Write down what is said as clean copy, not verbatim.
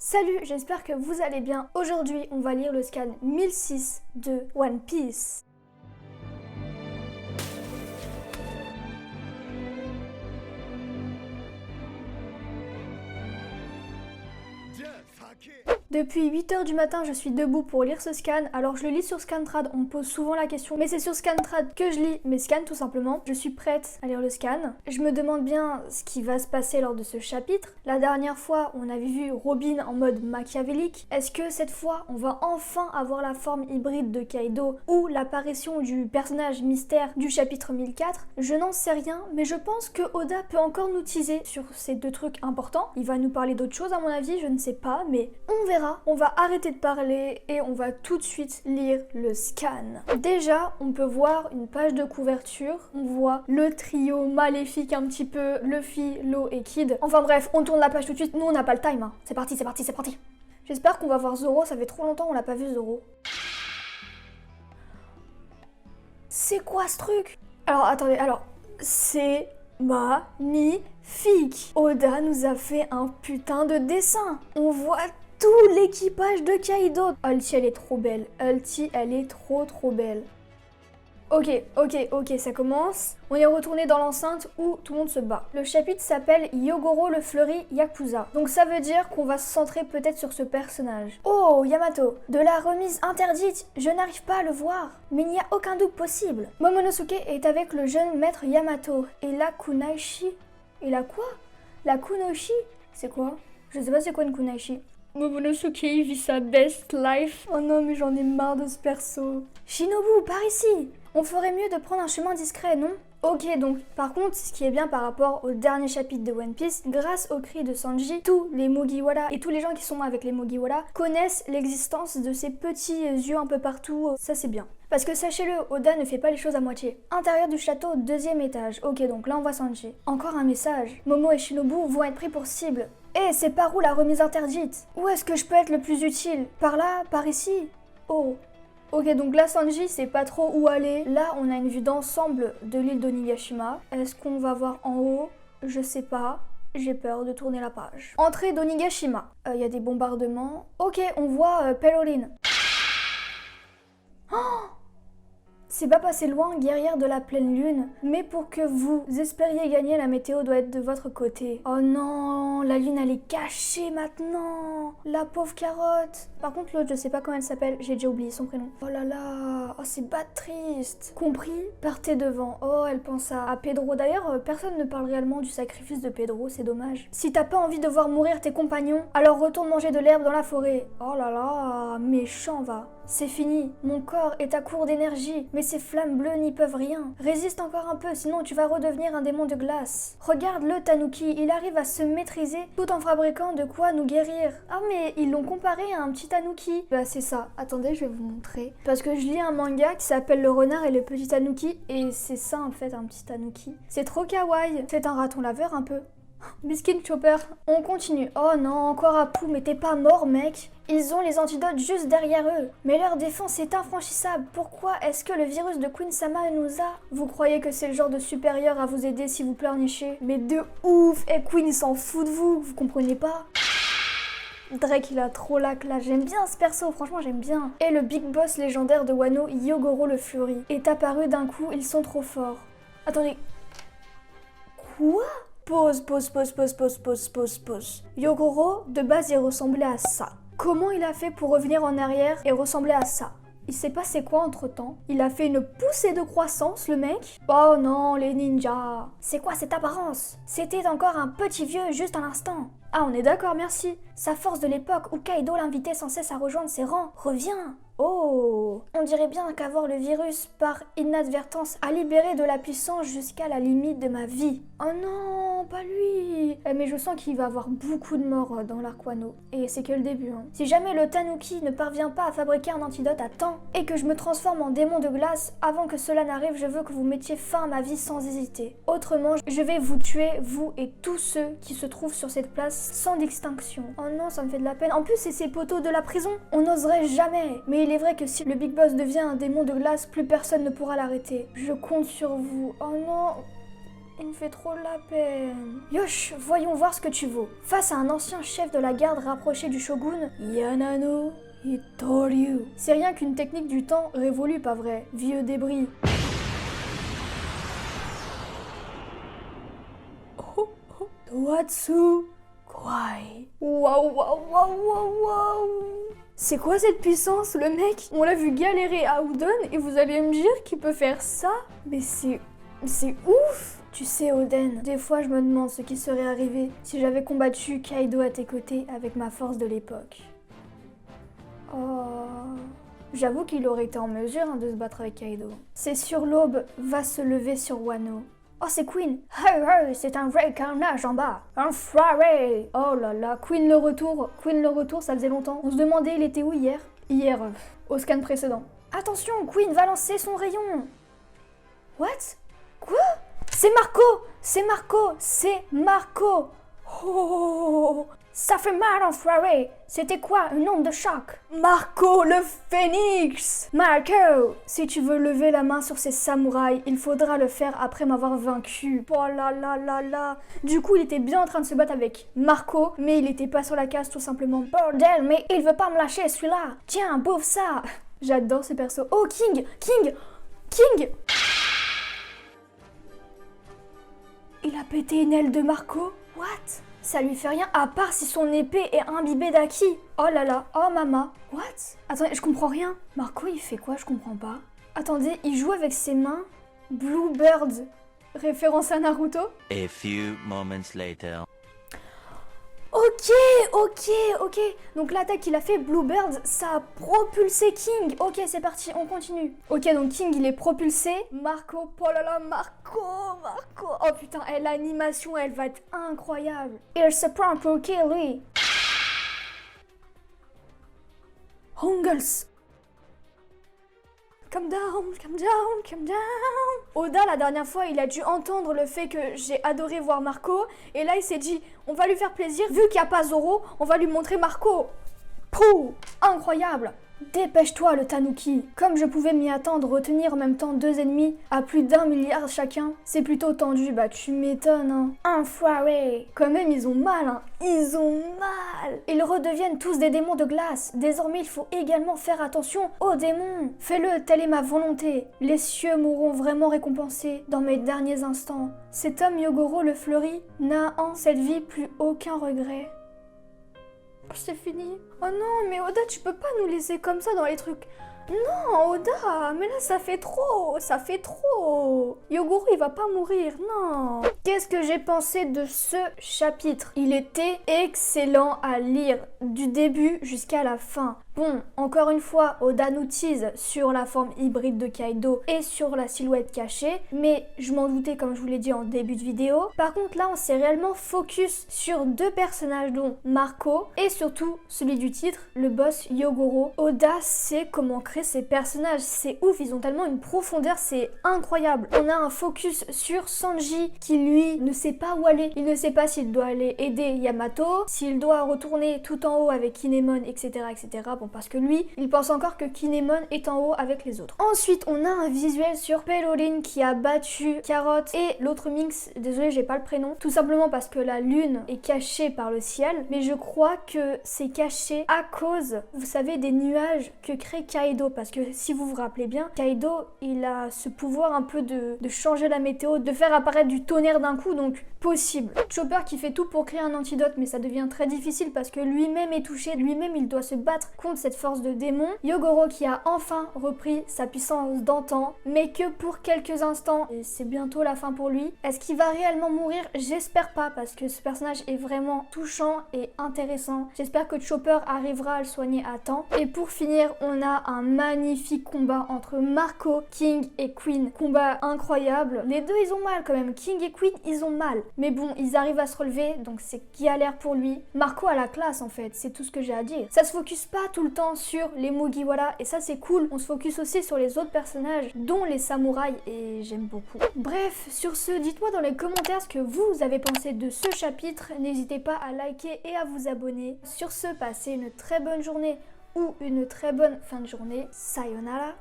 Salut, j'espère que vous allez bien. Aujourd'hui, on va lire le scan 1006 de One Piece. Depuis 8h du matin, je suis debout pour lire ce scan. Alors je le lis sur Scantrad, on me pose souvent la question, mais c'est sur Scantrad que je lis mes scans tout simplement. Je suis prête à lire le scan. Je me demande bien ce qui va se passer lors de ce chapitre. La dernière fois, on avait vu Robin en mode machiavélique. Est-ce que cette fois, on va enfin avoir la forme hybride de Kaido ou l'apparition du personnage mystère du chapitre 1004? Je n'en sais rien, mais je pense que Oda peut encore nous teaser sur ces deux trucs importants. Il va nous parler d'autres choses à mon avis, je ne sais pas, mais on verra. On va arrêter de parler et on va tout de suite lire le scan. Déjà, on peut voir une page de couverture. On voit le trio maléfique un petit peu, Luffy, Law et Kid. Enfin bref, on tourne la page tout de suite. Nous, on n'a pas le time. Hein. C'est parti, c'est parti, c'est parti. J'espère qu'on va voir Zoro. Ça fait trop longtemps qu'on l'a pas vu, Zoro. C'est quoi ce truc? Alors, attendez, c'est magnifique. Oda nous a fait un putain de dessin. On voit tout l'équipage de Kaido. Ulti, elle est trop belle. Ulti, elle est trop belle. Ok, ça commence. On est retourné dans l'enceinte où tout le monde se bat. Le chapitre s'appelle Hyogoro le fleuri Yakuza. Donc ça veut dire qu'on va se centrer peut-être sur ce personnage. Oh, Yamato, de la remise interdite, je n'arrive pas à le voir. Mais il n'y a aucun doute possible. Momonosuke est avec le jeune maître Yamato. Et la kunaishi. Et la quoi? La kunoishi? C'est quoi? Je sais pas c'est quoi une kunaishi. Momonosuke vit sa best life. Oh non, mais j'en ai marre de ce perso. Shinobu, par ici. On ferait mieux de prendre un chemin discret, non? Ok, donc, par contre, ce qui est bien par rapport au dernier chapitre de One Piece, grâce au cri de Sanji, tous les Mugiwara et tous les gens qui sont avec les Mugiwara connaissent l'existence de ces petits yeux un peu partout. Ça, c'est bien. Parce que sachez-le, Oda ne fait pas les choses à moitié. Intérieur du château, 2e étage. Ok, donc là, on voit Sanji. Encore un message. Momo et Shinobu vont être pris pour cible. Eh, c'est par où la remise interdite? Où est-ce que je peux être le plus utile? Par là? Par ici? Oh. Ok, donc là, Sanji sait pas trop où aller. Là, on a une vue d'ensemble de l'île d'Onigashima. Est-ce qu'on va voir en haut? Je sais pas. J'ai peur de tourner la page. Entrée d'Onigashima. Il y a des bombardements. Ok, on voit Perolin. Oh! C'est pas passé loin, guerrière de la pleine lune, mais pour que vous espériez gagner, la météo doit être de votre côté. Oh non, la lune elle est cachée maintenant. La pauvre carotte. Par contre l'autre, je sais pas comment elle s'appelle, j'ai déjà oublié son prénom. Oh là là, oh c'est pas triste. Compris? Partez devant. Oh, elle pense à Pedro. D'ailleurs, personne ne parle réellement du sacrifice de Pedro, c'est dommage. Si t'as pas envie de voir mourir tes compagnons, alors retourne manger de l'herbe dans la forêt. Oh là là, méchant va. C'est fini, mon corps est à court d'énergie, mais ces flammes bleues n'y peuvent rien. Résiste encore un peu, sinon tu vas redevenir un démon de glace. Regarde le Tanuki, il arrive à se maîtriser tout en fabriquant de quoi nous guérir. Ah mais ils l'ont comparé à un petit Tanuki. Bah c'est ça, attendez je vais vous montrer. Parce que je lis un manga qui s'appelle Le Renard et le Petit Tanuki, et c'est ça en fait un petit Tanuki. C'est trop kawaii, c'est un raton laveur un peu. Biscuit Chopper, on continue. Oh non, encore Apu, mais t'es pas mort mec. Ils ont les antidotes juste derrière eux. Mais leur défense est infranchissable. Pourquoi est-ce que le virus de Queen Sama nous a? Vous croyez que c'est le genre de supérieur à vous aider si vous pleurnichez? Mais de ouf. Et Queen il s'en fout de vous, vous comprenez pas? Drake il a trop la classe, j'aime bien ce perso, franchement j'aime bien. Et le big boss légendaire de Wano, Hyogoro le Fury, est apparu d'un coup, ils sont trop forts. Attendez. Quoi? Pause. Hyogoro, de base, il ressemblait à ça. Comment il a fait pour revenir en arrière et ressembler à ça? Il s'est passé quoi entre-temps? Il a fait une poussée de croissance, le mec? Oh non, les ninjas! C'est quoi cette apparence? C'était encore un petit vieux juste à l'instant. Ah, on est d'accord, merci. Sa force de l'époque où Kaido l'invitait sans cesse à rejoindre ses rangs revient. Oh! On dirait bien qu'avoir le virus par inadvertance a libéré de la puissance jusqu'à la limite de ma vie. Oh non, pas lui! Mais je sens qu'il va avoir beaucoup de morts dans l'arc Wano. Et c'est que le début, hein. Si jamais le Tanuki ne parvient pas à fabriquer un antidote à temps et que je me transforme en démon de glace, avant que cela n'arrive, je veux que vous mettiez fin à ma vie sans hésiter. Autrement, je vais vous tuer, vous et tous ceux qui se trouvent sur cette place sans distinction. Oh non, ça me fait de la peine. En plus, c'est ces poteaux de la prison. On n'oserait jamais. Mais il est vrai que si le Big Boss devient un démon de glace, plus personne ne pourra l'arrêter. Je compte sur vous. Oh non. Il me fait trop de la peine. Yosh, voyons voir ce que tu vaux. Face à un ancien chef de la garde rapproché du shogun, Yanano Hitoryu. C'est rien qu'une technique du temps révolue, pas vrai? Vieux débris. Toatsu Kwai. Waouh, waouh, waouh, waouh, waouh. C'est quoi cette puissance? Le mec, on l'a vu galérer à Udon et vous allez me dire qu'il peut faire ça? Mais c'est ouf! Tu sais, Oden, des fois je me demande ce qui serait arrivé si j'avais combattu Kaido à tes côtés avec ma force de l'époque. Oh... J'avoue qu'il aurait été en mesure de se battre avec Kaido. C'est sûr l'aube va se lever sur Wano. Oh, c'est Queen! Hey, hey, c'est un vrai carnage en bas! Un foiré! Oh là là, Queen le retour, ça faisait longtemps. On se demandait, il était où hier? Hier, au scan précédent. Attention, Queen va lancer son rayon! What? Quoi? C'est Marco! C'est Marco! C'est Marco! Oh! Ça fait mal, enfoiré! C'était quoi? Une onde de choc? Marco le phénix! Marco! Si tu veux lever la main sur ces samouraïs, il faudra le faire après m'avoir vaincu. Oh là là là là! Du coup, il était bien en train de se battre avec Marco, mais il était pas sur la case tout simplement. Bordel, mais il veut pas me lâcher celui-là! Tiens, bouffe ça! J'adore ces persos. Oh, King! King! King! Il a pété une aile de Marco? What? Ça lui fait rien à part si son épée est imbibée d'Aki. Oh là là, oh mama. What? Attendez, je comprends rien. Marco, il fait quoi? Je comprends pas. Attendez, il joue avec ses mains. Bluebird. Référence à Naruto? A few moments later. Ok. Donc l'attaque qu'il a fait, Bluebird, ça a propulsé King. Ok, c'est parti, on continue. Ok, donc King, il est propulsé. Marco, oh là là, Marco. Oh putain, l'animation, elle va être incroyable. Il se prend pour qui, lui? Hongles. Calm down. Oda, la dernière fois, il a dû entendre le fait que j'ai adoré voir Marco. Et là, il s'est dit, on va lui faire plaisir. Vu qu'il n'y a pas Zoro, on va lui montrer Marco. Pouh! Incroyable! Dépêche-toi, le Tanuki. Comme je pouvais m'y attendre, retenir en même temps deux ennemis à plus d'1 milliard chacun, c'est plutôt tendu. Bah, tu m'étonnes, hein. Enfoiré! Quand même, ils ont mal, hein. Ils ont mal! Ils redeviennent tous des démons de glace. Désormais, il faut également faire attention aux démons. Fais-le, telle est ma volonté. Les cieux m'auront vraiment récompensé dans mes derniers instants. Cet homme Yogoro le fleuri n'a en cette vie plus aucun regret. C'est fini. Oh non, mais Oda, tu peux pas nous laisser comme ça dans les trucs. Non, Oda, mais là ça fait trop. Yogoro, il va pas mourir, non. Qu'est-ce que j'ai pensé de ce chapitre? Il était excellent à lire, du début jusqu'à la fin. Bon, encore une fois, Oda nous tease sur la forme hybride de Kaido et sur la silhouette cachée, mais je m'en doutais comme je vous l'ai dit en début de vidéo. Par contre là, on s'est réellement focus sur deux personnages, dont Marco et surtout celui du titre, le boss Yogoro. Oda sait comment créer ces personnages, c'est ouf, ils ont tellement une profondeur, c'est incroyable. On a un focus sur Sanji qui lui ne sait pas où aller, il ne sait pas s'il doit aller aider Yamato, s'il doit retourner tout en haut avec Kinemon, etc. Bon, parce que lui, il pense encore que Kinemon est en haut avec les autres. Ensuite, on a un visuel sur Pelorine qui a battu Carotte et l'autre Minx, désolé, j'ai pas le prénom, tout simplement parce que la lune est cachée par le ciel, mais je crois que c'est caché à cause, vous savez, des nuages que crée Kaido, parce que si vous vous rappelez bien, Kaido, il a ce pouvoir un peu de changer la météo, de faire apparaître du tonnerre d'un coup, donc possible. Chopper qui fait tout pour créer un antidote, mais ça devient très difficile parce que lui-même est touché, lui-même il doit se battre contre cette force de démon. Yogoro qui a enfin repris sa puissance d'antan, mais que pour quelques instants, et c'est bientôt la fin pour lui. Est-ce qu'il va réellement mourir? J'espère pas, parce que ce personnage est vraiment touchant et intéressant. J'espère que Chopper arrivera à le soigner à temps. Et pour finir, on a un magnifique combat entre Marco, King et Queen. Combat incroyable. Les deux, ils ont mal quand même. King et Queen, ils ont mal. Mais bon, ils arrivent à se relever, donc c'est galère pour lui. Marco a la classe en fait, c'est tout ce que j'ai à dire. Ça se focus pas tout le temps sur les Mugiwara, et ça c'est cool. On se focus aussi sur les autres personnages, dont les samouraïs, et j'aime beaucoup. Bref, sur ce, dites-moi dans les commentaires ce que vous avez pensé de ce chapitre. N'hésitez pas à liker et à vous abonner. Sur ce, passez une très bonne journée ou une très bonne fin de journée. Sayonara.